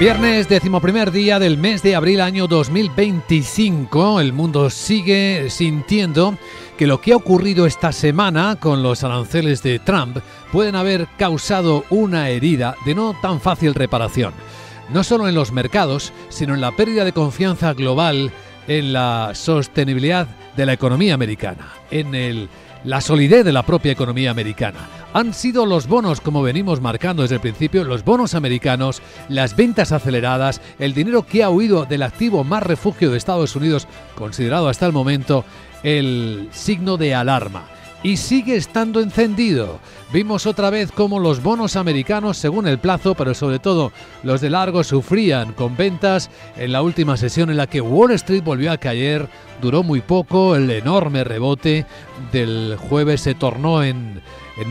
Viernes, 11º día del mes de abril año 2025. El mundo sigue sintiendo que lo que ha ocurrido esta semana con los aranceles de Trump pueden haber causado una herida de no tan fácil reparación. No solo en los mercados, sino en la pérdida de confianza global en la sostenibilidad de la economía americana, en la solidez de la propia economía americana. Han sido los bonos, como venimos marcando desde el principio, los bonos americanos, las ventas aceleradas, el dinero que ha huido del activo más refugio de Estados Unidos, considerado hasta el momento el signo de alarma. Y sigue estando encendido. Vimos otra vez cómo los bonos americanos, según el plazo, pero sobre todo los de largo, sufrían con ventas en la última sesión en la que Wall Street volvió a caer. Duró muy poco, el enorme rebote del jueves se tornó en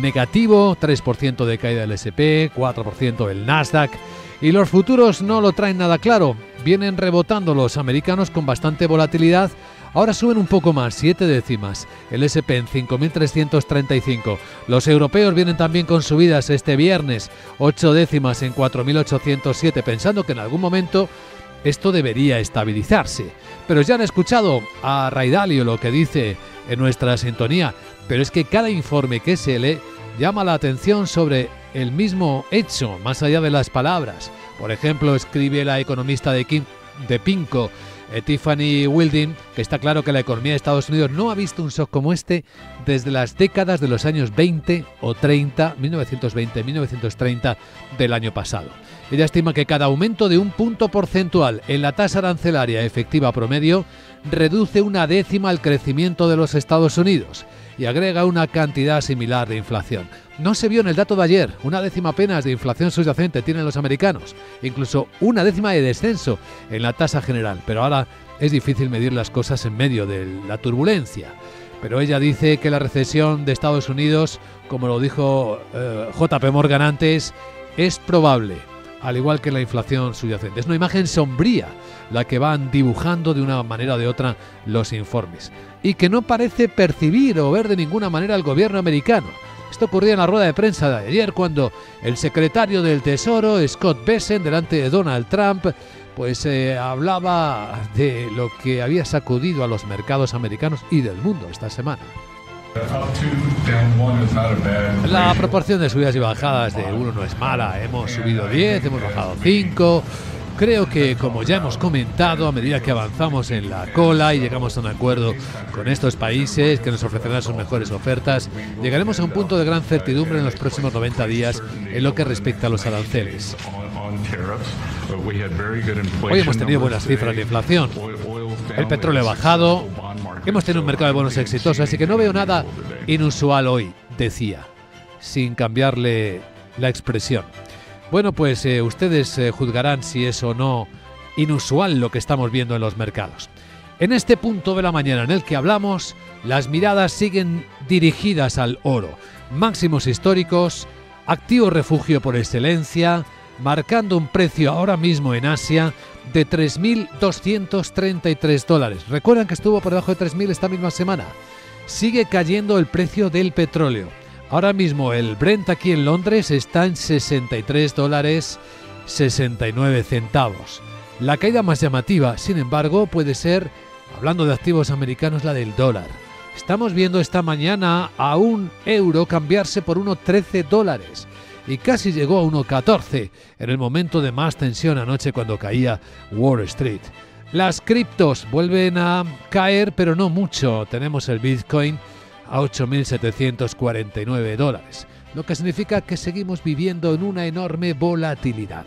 negativo, 3% de caída del S&P, 4% del Nasdaq. Y los futuros no lo traen nada claro. Vienen rebotando los americanos con bastante volatilidad. Ahora suben un poco más, 7 décimas, el S&P en 5.335. Los europeos vienen también con subidas este viernes, 8 décimas en 4.807, pensando que en algún momento esto debería estabilizarse. Pero ya han escuchado a Ray Dalio lo que dice en nuestra sintonía, pero es que cada informe que se lee llama la atención sobre el mismo hecho, más allá de las palabras. Por ejemplo, escribe la economista de PIMCO, Tiffany Wilding, que está claro que la economía de Estados Unidos no ha visto un shock como este desde las décadas de los años 20 o 30, 1920, 1930 del año pasado. Ella estima que cada aumento de un punto porcentual en la tasa arancelaria efectiva promedio reduce una décima el crecimiento de los Estados Unidos y agrega una cantidad similar de inflación. No se vio en el dato de ayer, una décima apenas de inflación subyacente tienen los americanos, incluso una décima de descenso en la tasa general, pero ahora es difícil medir las cosas en medio de la turbulencia. Pero ella dice que la recesión de Estados Unidos, como lo dijo JP Morgan antes, es probable, al igual que la inflación subyacente. Es una imagen sombría la que van dibujando de una manera o de otra los informes, y que no parece percibir o ver de ninguna manera el gobierno americano. Esto ocurría en la rueda de prensa de ayer cuando el secretario del Tesoro, Scott Bessent, delante de Donald Trump, hablaba de lo que había sacudido a los mercados americanos y del mundo esta semana. La proporción de subidas y bajadas de 1 no es mala. Hemos subido 10, hemos bajado 5. Creo que, como ya hemos comentado, a medida que avanzamos en la cola y llegamos a un acuerdo con estos países que nos ofrecerán sus mejores ofertas, llegaremos a un punto de gran certidumbre en los próximos 90 días en lo que respecta a los aranceles. Hoy hemos tenido buenas cifras de inflación. El petróleo ha bajado. Hemos tenido un mercado de bonos exitoso, así que no veo nada inusual hoy, decía, sin cambiarle la expresión. Bueno, pues ustedes juzgarán si es o no inusual lo que estamos viendo en los mercados. En este punto de la mañana en el que hablamos, las miradas siguen dirigidas al oro. Máximos históricos, activo refugio por excelencia, marcando un precio ahora mismo en Asia de $3.233. Recuerdan que estuvo por debajo de 3.000 esta misma semana. Sigue cayendo el precio del petróleo. Ahora mismo el Brent aquí en Londres está en $63.69. La caída más llamativa, sin embargo, puede ser, hablando de activos americanos, la del dólar. Estamos viendo esta mañana a un euro cambiarse por $1.13 y casi llegó a 1.14 en el momento de más tensión anoche cuando caía Wall Street. Las criptos vuelven a caer, pero no mucho. Tenemos el Bitcoin a $8.749, lo que significa que seguimos viviendo en una enorme volatilidad.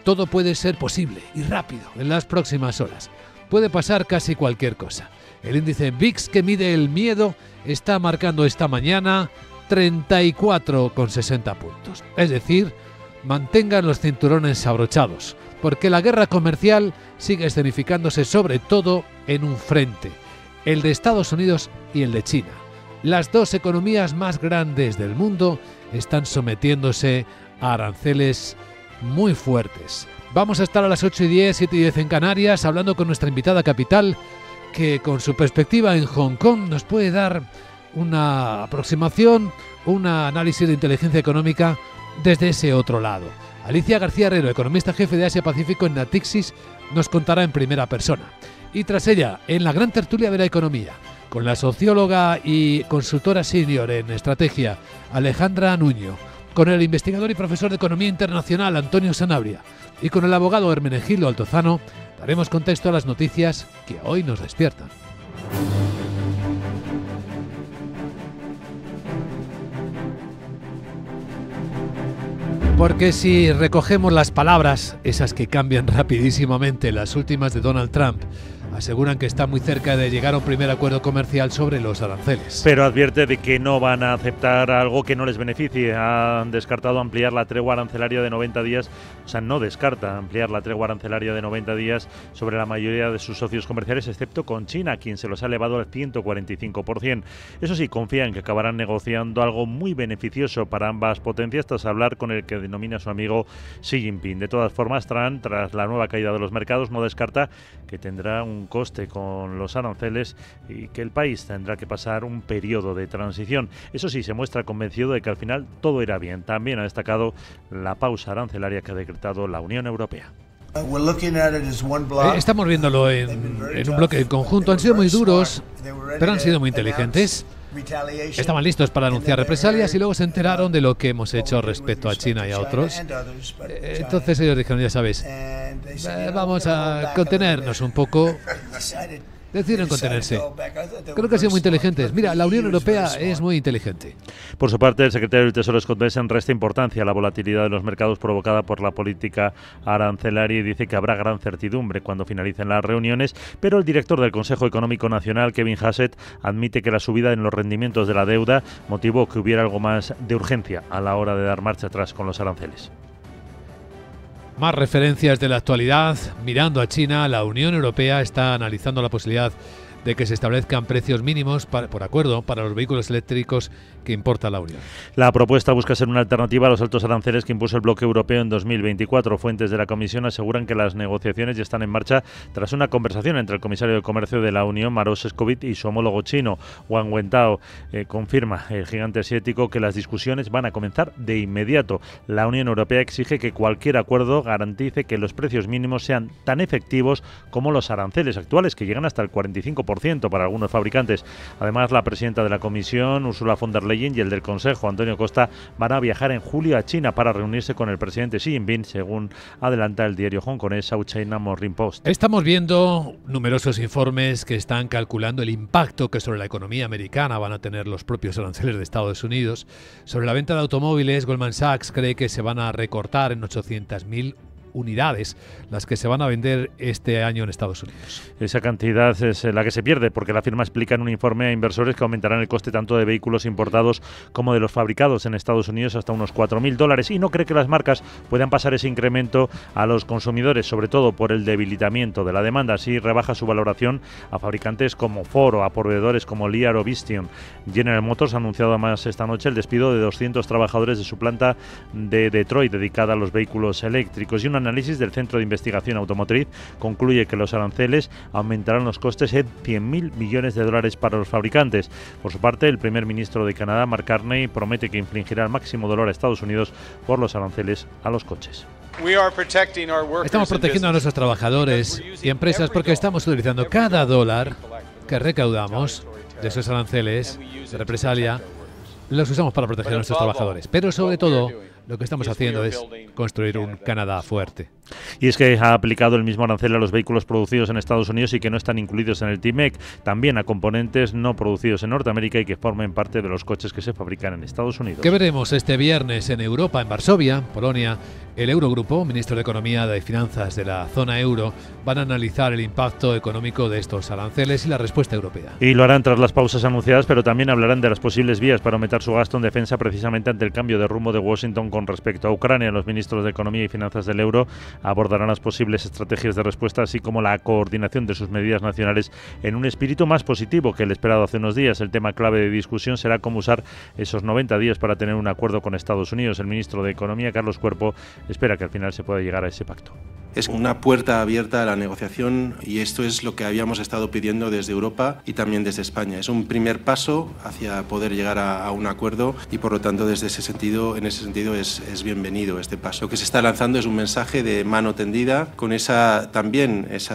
Todo puede ser posible y rápido en las próximas horas. Puede pasar casi cualquier cosa. El índice VIX, que mide el miedo, está marcando esta mañana 34,60 puntos. Es decir, mantengan los cinturones abrochados, porque la guerra comercial sigue escenificándose sobre todo en un frente, el de Estados Unidos y el de China. Las dos economías más grandes del mundo están sometiéndose a aranceles muy fuertes. Vamos a estar a las 8:10, 7:10 en Canarias, hablando con nuestra invitada capital, que con su perspectiva en Hong Kong nos puede dar una aproximación, un análisis de inteligencia económica desde ese otro lado. Alicia García Herrero, economista jefe de Asia Pacífico en Natixis, nos contará en primera persona. Y tras ella, en la gran tertulia de la economía, con la socióloga y consultora senior en estrategia, Alejandra Nuño, con el investigador y profesor de Economía Internacional, Antonio Sanabria, y con el abogado Hermenegildo Altozano, daremos contexto a las noticias que hoy nos despiertan. Porque si recogemos las palabras, esas que cambian rapidísimamente, las últimas de Donald Trump, aseguran que está muy cerca de llegar a un primer acuerdo comercial sobre los aranceles. Pero advierte de que no van a aceptar algo que no les beneficie. Han descartado ampliar la tregua arancelaria de 90 días, o sea, no descarta ampliar la tregua arancelaria de 90 días sobre la mayoría de sus socios comerciales, excepto con China, quien se los ha elevado al 145%. Eso sí, confía en que acabarán negociando algo muy beneficioso para ambas potencias tras hablar con el que denomina su amigo Xi Jinping. De todas formas, Trump, tras la nueva caída de los mercados, no descarta que tendrá un coste con los aranceles y que el país tendrá que pasar un periodo de transición. Eso sí, se muestra convencido de que al final todo irá bien. También ha destacado la pausa arancelaria que ha decretado la Unión Europea. Estamos viéndolo en un bloque en conjunto. Han sido muy duros, pero han sido muy inteligentes. Estaban listos para anunciar represalias y luego se enteraron de lo que hemos hecho respecto a China y a otros. Entonces ellos dijeron, ya sabes, vamos a contenernos un poco. Decidieron contenerse. Creo que han sido muy inteligentes. Mira, la Unión Europea es muy inteligente. Por su parte, el secretario del Tesoro Scott Bessent resta importancia a la volatilidad de los mercados provocada por la política arancelaria y dice que habrá gran certidumbre cuando finalicen las reuniones, pero el director del Consejo Económico Nacional, Kevin Hassett, admite que la subida en los rendimientos de la deuda motivó que hubiera algo más de urgencia a la hora de dar marcha atrás con los aranceles. Más referencias de la actualidad. Mirando a China, la Unión Europea está analizando la posibilidad de que se establezcan precios mínimos por acuerdo para los vehículos eléctricos que importa la Unión. La propuesta busca ser una alternativa a los altos aranceles que impuso el bloque europeo en 2024. Fuentes de la Comisión aseguran que las negociaciones ya están en marcha tras una conversación entre el comisario de Comercio de la Unión, Maroš Šefčovič, y su homólogo chino, Wang Wentao. Confirma el gigante asiático que las discusiones van a comenzar de inmediato. La Unión Europea exige que cualquier acuerdo garantice que los precios mínimos sean tan efectivos como los aranceles actuales, que llegan hasta el 45% para algunos fabricantes. Además, la presidenta de la Comisión, Ursula von der Leyen, y el del Consejo, Antonio Costa, van a viajar en julio a China para reunirse con el presidente Xi Jinping, según adelanta el diario hongkonés South China Morning Post. Estamos viendo numerosos informes que están calculando el impacto que sobre la economía americana van a tener los propios aranceles de Estados Unidos. Sobre la venta de automóviles, Goldman Sachs cree que se van a recortar en 800.000 unidades las que se van a vender este año en Estados Unidos. Esa cantidad es la que se pierde porque la firma explica en un informe a inversores que aumentarán el coste tanto de vehículos importados como de los fabricados en Estados Unidos hasta unos $4.000 y no cree que las marcas puedan pasar ese incremento a los consumidores, sobre todo por el debilitamiento de la demanda. Así rebaja su valoración a fabricantes como Ford o a proveedores como Lear o Visteon. General Motors ha anunciado además esta noche el despido de 200 trabajadores de su planta de Detroit dedicada a los vehículos eléctricos, y un análisis del Centro de Investigación Automotriz concluye que los aranceles aumentarán los costes en $100.000 millones para los fabricantes. Por su parte, el primer ministro de Canadá, Mark Carney, promete que infligirá el máximo dolor a Estados Unidos por los aranceles a los coches. Estamos protegiendo a nuestros trabajadores y empresas porque estamos utilizando cada dólar que recaudamos de esos aranceles de represalia, los usamos para proteger a nuestros trabajadores. Pero sobre todo, lo que estamos haciendo es construir un Canadá fuerte. Y es que ha aplicado el mismo arancel a los vehículos producidos en Estados Unidos y que no están incluidos en el TMEC, también a componentes no producidos en Norteamérica y que formen parte de los coches que se fabrican en Estados Unidos. ¿Qué veremos este viernes en Europa, en Varsovia, Polonia? El Eurogrupo, ministro de Economía y Finanzas de la zona euro, van a analizar el impacto económico de estos aranceles y la respuesta europea. Y lo harán tras las pausas anunciadas, pero también hablarán de las posibles vías para aumentar su gasto en defensa precisamente ante el cambio de rumbo de Washington con respecto a Ucrania. Los ministros de Economía y Finanzas del euro abordarán las posibles estrategias de respuesta, así como la coordinación de sus medidas nacionales en un espíritu más positivo que el esperado hace unos días. El tema clave de discusión será cómo usar esos 90 días para tener un acuerdo con Estados Unidos. El ministro de Economía, Carlos Cuerpo, espera que al final se pueda llegar a ese pacto. Es una puerta abierta a la negociación y esto es lo que habíamos estado pidiendo desde Europa y también desde España. Es un primer paso hacia poder llegar a un acuerdo y por lo tanto en ese sentido es bienvenido este paso. Lo que se está lanzando es un mensaje de mano tendida con esa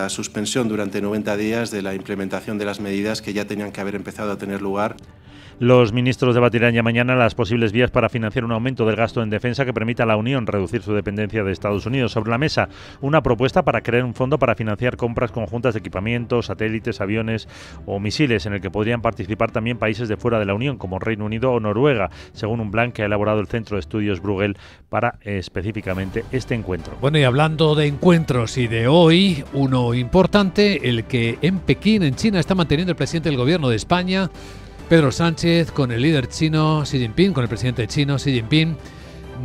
suspensión durante 90 días de la implementación de las medidas que ya tenían que haber empezado a tener lugar. Los ministros debatirán ya mañana las posibles vías para financiar un aumento del gasto en defensa que permita a la Unión reducir su dependencia de Estados Unidos. Sobre la mesa, una propuesta para crear un fondo para financiar compras conjuntas de equipamientos, satélites, aviones o misiles, en el que podrían participar también países de fuera de la Unión, como Reino Unido o Noruega, según un plan que ha elaborado el Centro de Estudios Bruegel para específicamente este encuentro. Bueno, y hablando de encuentros y de hoy, uno importante, el que en Pekín, en China, está manteniendo el presidente del gobierno de España, Pedro Sánchez, con el líder chino Xi Jinping, con el presidente chino Xi Jinping.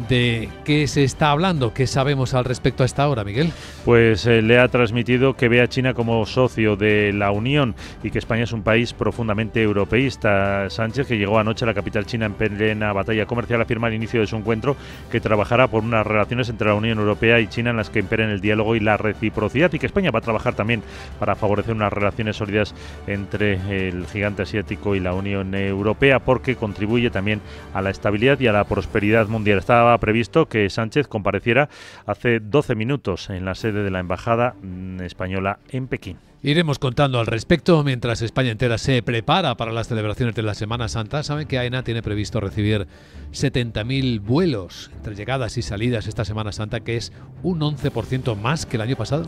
¿De qué se está hablando? ¿Qué sabemos al respecto a esta hora, Miguel? Pues le ha transmitido que ve a China como socio de la Unión y que España es un país profundamente europeísta. Sánchez, que llegó anoche a la capital china en plena batalla comercial, afirma al inicio de su encuentro que trabajará por unas relaciones entre la Unión Europea y China en las que imperen el diálogo y la reciprocidad, y que España va a trabajar también para favorecer unas relaciones sólidas entre el gigante asiático y la Unión Europea, porque contribuye también a la estabilidad y a la prosperidad mundial. Estaba previsto que Sánchez compareciera hace 12 minutos en la sede de la Embajada española en Pekín. Iremos contando al respecto mientras España entera se prepara para las celebraciones de la Semana Santa. Saben que AENA tiene previsto recibir 70.000 vuelos entre llegadas y salidas esta Semana Santa, que es un 11% más que el año pasado.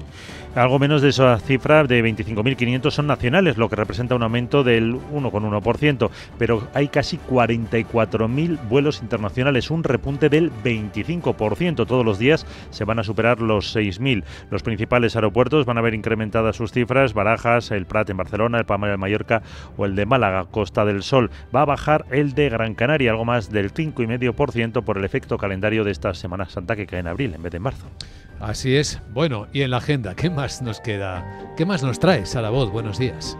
Algo menos de esa cifra de 25.500 son nacionales, lo que representa un aumento del 1,1%, pero hay casi 44.000 vuelos internacionales, un repunte del 25%. Todos los días se van a superar los 6.000. Los principales aeropuertos van a ver incrementadas sus cifras: Barajas, el Prat en Barcelona, el Palma de Mallorca o el de Málaga, Costa del Sol. Va a bajar el de Gran Canaria, algo más del 5,5% por el efecto calendario de esta Semana Santa, que cae en abril en vez de en marzo. Así es. Bueno, y en la agenda, ¿qué más nos queda? ¿Qué más nos trae, Sara Voz? Buenos días.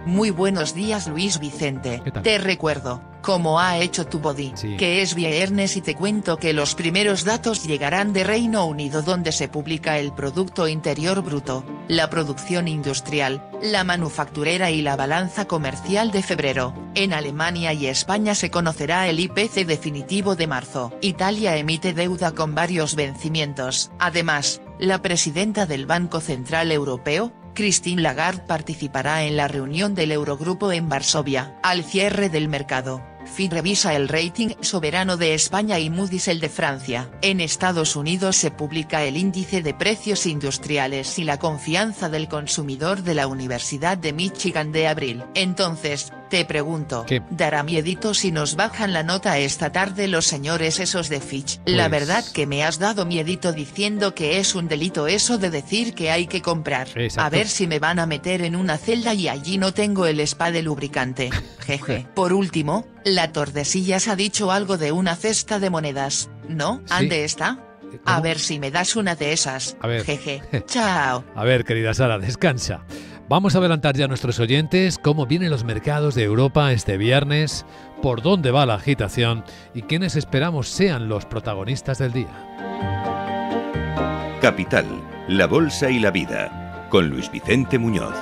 Muy buenos días, Luis Vicente. Te recuerdo, como ha hecho tu body, sí, que es viernes, y te cuento que los primeros datos llegarán de Reino Unido, donde se publica el Producto Interior Bruto, la producción industrial, la manufacturera y la balanza comercial de febrero. En Alemania y España se conocerá el IPC definitivo de marzo. Italia emite deuda con varios vencimientos. Además, la presidenta del Banco Central Europeo, Christine Lagarde, participará en la reunión del Eurogrupo en Varsovia. Al cierre del mercado, Fitch revisa el rating soberano de España y Moody's el de Francia. En Estados Unidos se publica el índice de precios industriales y la confianza del consumidor de la Universidad de Michigan de abril. Entonces, te pregunto, ¿qué? ¿Dará miedito si nos bajan la nota esta tarde los señores esos de Fitch? La verdad que me has dado miedito diciendo que es un delito eso de decir que hay que comprar. Exacto. A ver si me van a meter en una celda y allí no tengo el spa de lubricante. Jeje. Por último, la Tordesillas ha dicho algo de una cesta de monedas, ¿no? Sí. ¿Ande está? ¿Cómo? A ver si me das una de esas. A ver. Jeje. Chao. A ver, querida Sara, descansa. Vamos a adelantar ya a nuestros oyentes cómo vienen los mercados de Europa este viernes, por dónde va la agitación y quiénes esperamos sean los protagonistas del día. Capital, la bolsa y la vida, con Luis Vicente Muñoz.